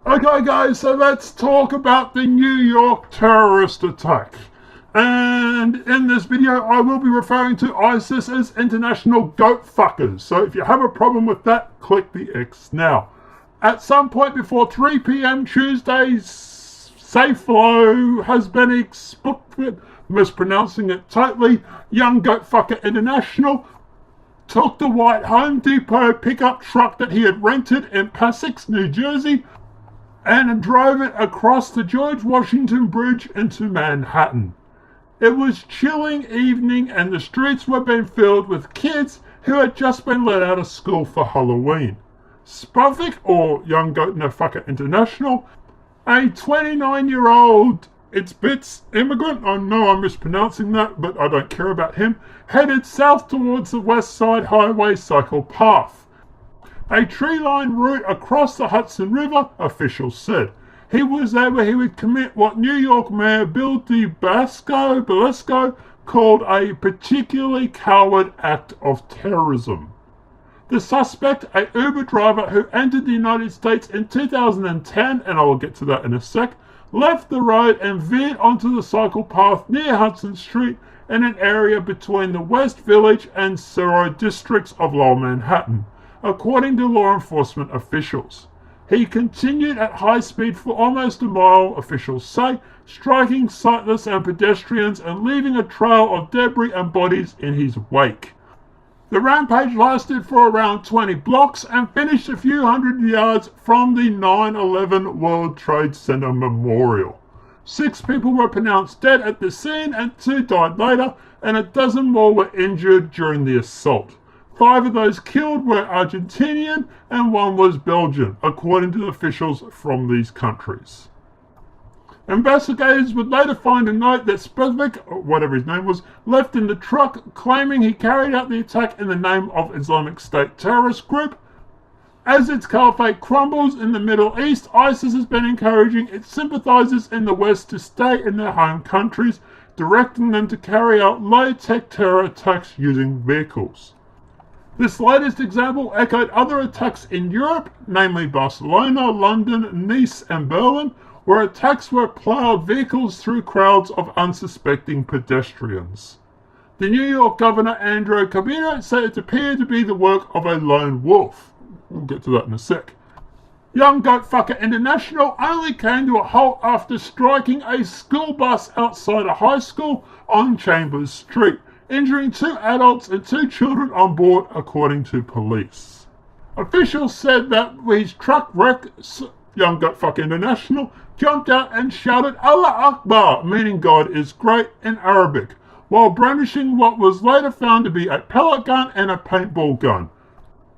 Okay guys, so let's talk about the New York terrorist attack. And in this video I will be referring to ISIS as international goat fuckers. So if you have a problem with that, click the X now. At some point before 3 p.m. Tuesday, Sayflow has been explicit, mispronouncing it totally, Young Goat Fucker International took the white Home Depot pickup truck that he had rented in Passax, New Jersey, and drove it across the George Washington Bridge into Manhattan. It was chilling evening and the streets were being filled with kids who had just been let out of school for Halloween. Sputnik, or Young Goat No Fucker International, a 29-year-old It's Bits immigrant, I know I'm mispronouncing that, but I don't care about him, headed south towards the West Side Highway cycle path, a tree-lined route across the Hudson River, officials said. He was there where he would commit what New York Mayor Bill de Blasio called a particularly coward act of terrorism. The suspect, a Uber driver who entered the United States in 2010, and I will get to that in a sec, left the road and veered onto the cycle path near Hudson Street in an area between the West Village and Soho districts of Lower Manhattan, according to law enforcement officials. He continued at high speed for almost a mile, officials say, striking cyclists and pedestrians and leaving a trail of debris and bodies in his wake. The rampage lasted for around 20 blocks and finished a few hundred yards from the 9/11 World Trade Center Memorial. 6 people were pronounced dead at the scene and 2 died later, and a dozen more were injured during the assault. 5 of those killed were Argentinian and 1 was Belgian, according to officials from these countries. Investigators would later find a note that Sputnik, or whatever his name was, left in the truck, claiming he carried out the attack in the name of Islamic State terrorist group. As its caliphate crumbles in the Middle East, ISIS has been encouraging its sympathizers in the West to stay in their home countries, directing them to carry out low-tech terror attacks using vehicles. This latest example echoed other attacks in Europe, namely Barcelona, London, Nice and Berlin, where attacks were plowed vehicles through crowds of unsuspecting pedestrians. The New York Governor Andrew Cuomo said it appeared to be the work of a lone wolf. We'll get to that in a sec. Young Goat Fucker International only came to a halt after striking a school bus outside a high school on Chambers Street, injuring 2 adults and 2 children on board, according to police. Officials said that his truck wrecked. Young Goat Fucker International jumped out and shouted Allah Akbar, meaning God is great in Arabic, while brandishing what was later found to be a pellet gun and a paintball gun.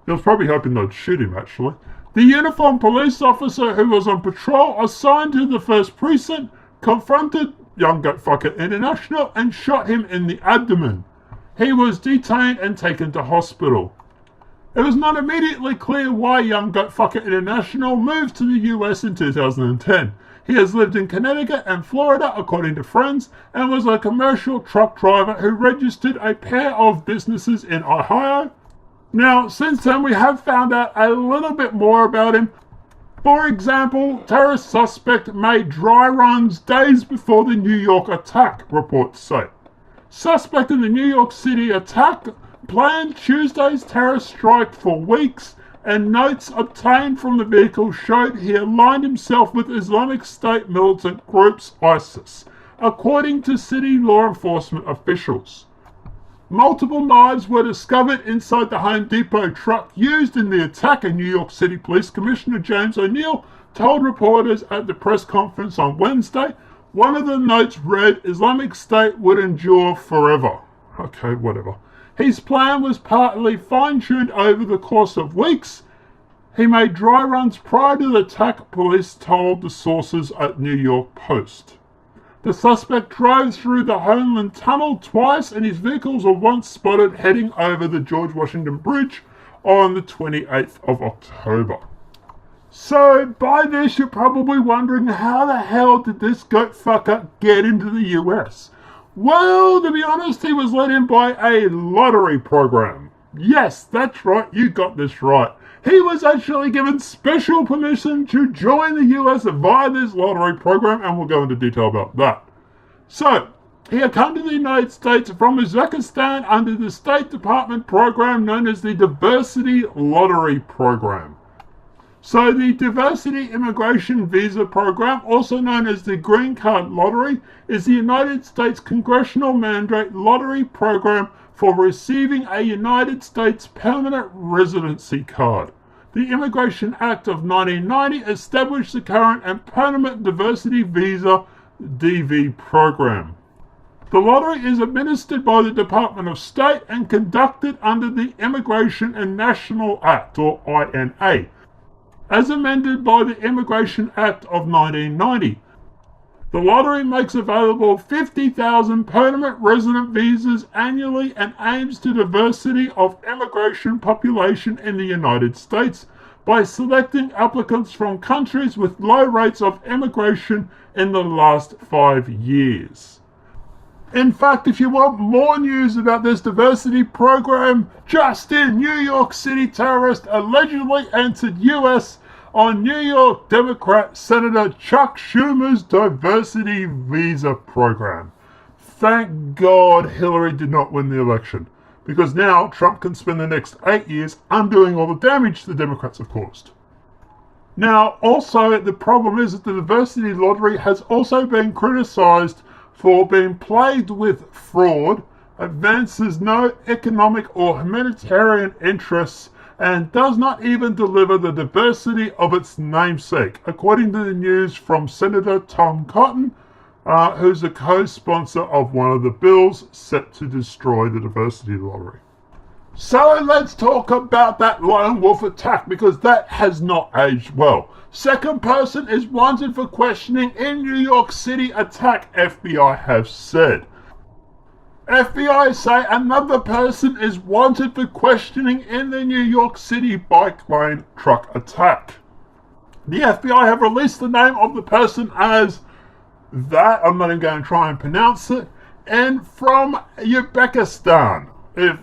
He was probably hoping they'd shoot him, actually. The uniformed police officer who was on patrol assigned to the 1st Precinct confronted Young Goat Fucker International and shot him in the abdomen. He was detained and taken to hospital. It was not immediately clear why Young Goat Fucker International moved to the US in 2010. He has lived in Connecticut and Florida, according to friends, and was a commercial truck driver who registered a pair of businesses in Ohio. Now, since then, we have found out a little bit more about him. For example, terrorist suspect made dry runs days before the New York attack, reports say. Suspect in the New York City attack planned Tuesday's terror strike for weeks, and notes obtained from the vehicle showed he aligned himself with Islamic State militant groups ISIS, according to city law enforcement officials. Multiple knives were discovered inside the Home Depot truck used in the attack, and New York City Police Commissioner James O'Neill told reporters at the press conference on Wednesday. One of the notes read, Islamic State would endure forever. Okay, whatever. His plan was partly fine-tuned over the course of weeks. He made dry runs prior to the attack, police told the sources at New York Post. The suspect drove through the Homeland Tunnel twice, and his vehicles were once spotted heading over the George Washington Bridge on the 28th of October. So, by this, you're probably wondering, how the hell did this goat fucker get into the US? Well, to be honest, he was let in by a lottery program. Yes, that's right, you got this right. he was actually given special permission to join the US via this lottery program, and we'll go into detail about that. So, he had come to the United States from Uzbekistan under the State Department program known as the Diversity Lottery Program. So the Diversity Immigration Visa Program, also known as the Green Card Lottery, is the United States congressional mandate lottery program for receiving a United States permanent residency card. The Immigration Act of 1990 established the current and permanent diversity visa DV program. The lottery is administered by the Department of State and conducted under the Immigration and National Act, or INA, as amended by the Immigration Act of 1990. The lottery makes available 50,000 permanent resident visas annually and aims to diversity of immigration population in the United States by selecting applicants from countries with low rates of immigration in the last 5 years. In fact, if you want more news about this diversity program, just in, New York City terrorist allegedly entered US on New York Democrat Senator Chuck Schumer's diversity visa program. Thank God Hillary did not win the election, because now Trump can spend the next 8 years undoing all the damage the Democrats have caused. Now, also, the problem is that the diversity lottery has also been criticized for being plagued with fraud, advances no economic or humanitarian interests, and does not even deliver the diversity of its namesake, according to the news from Senator Tom Cotton, who's a co-sponsor of one of the bills set to destroy the diversity lottery. So let's talk about that lone wolf attack, because that has not aged well. Second person is wanted for questioning in New York City attack, FBI have said. FBI say another person is wanted for questioning in the New York City bike lane truck attack. The FBI have released the name of the person as that, I'm not even going to try and pronounce it, and from Uzbekistan. If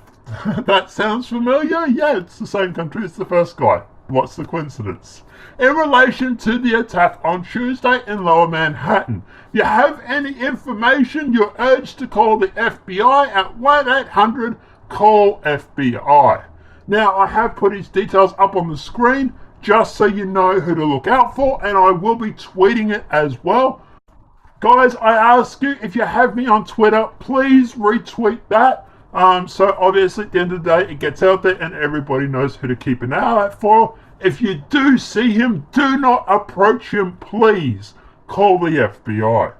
that sounds familiar, yeah, it's the same country as the first guy. What's the coincidence? In relation to the attack on Tuesday in Lower Manhattan, if you have any information, you're urged to call the FBI at 1-800-CALL-FBI. Now, I have put his details up on the screen just so you know who to look out for, and I will be tweeting it as well. Guys, I ask you, if you have me on Twitter, please retweet that. So obviously at the end of the day, it gets out there and everybody knows who to keep an eye out for. If you do see him, do not approach him, please. Call the FBI.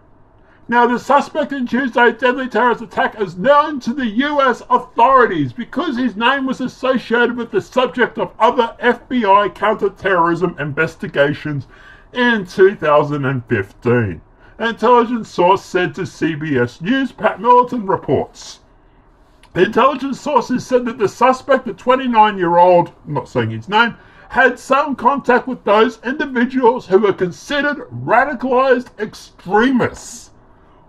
Now, the suspect in Tuesday's deadly terrorist attack is known to the US authorities because his name was associated with the subject of other FBI counter-terrorism investigations in 2015. An intelligence source said to CBS News, Pat Militant reports. The intelligence sources said that the suspect, the 29-year-old, I'm not saying his name, had some contact with those individuals who were considered radicalized extremists.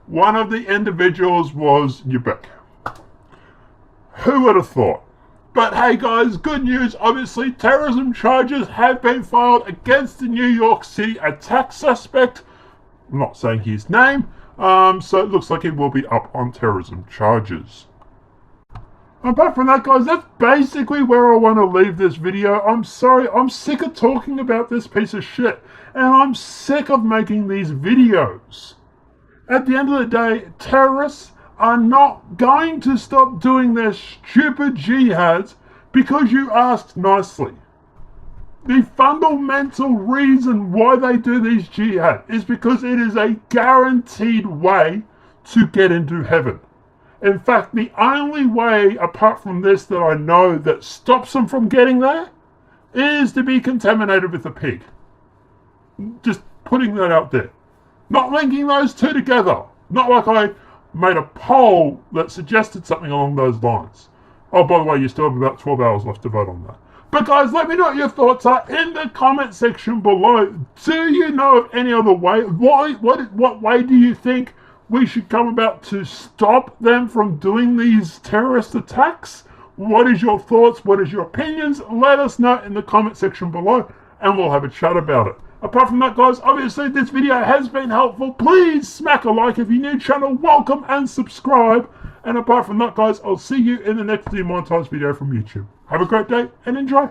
One of the individuals was Uzbek. Who would have thought? But hey guys, good news. Obviously, terrorism charges have been filed against the New York City attack suspect. I'm not saying his name. So it looks like he will be up on terrorism charges. Apart from that, guys, that's basically where I want to leave this video. I'm sorry, I'm sick of talking about this piece of shit. And I'm sick of making these videos. At the end of the day, terrorists are not going to stop doing their stupid jihads because you asked nicely. The fundamental reason why they do these jihad is because it is a guaranteed way to get into heaven. In fact, the only way, apart from this, that I know that stops them from getting there is to be contaminated with a pig. Just putting that out there. Not linking those two together. Not like I made a poll that suggested something along those lines. Oh, by the way, you still have about 12 hours left to vote on that. But guys, let me know what your thoughts are in the comment section below. Do you know of any other way? What way do you think we should come about to stop them from doing these terrorist attacks? What is your thoughts? What is your opinions? Let us know in the comment section below and we'll have a chat about it. Apart from that, guys, obviously this video has been helpful. Please smack a like if you're new. Channel, welcome and subscribe. And apart from that, guys, I'll see you in the next demonetized video from YouTube. Have a great day and enjoy.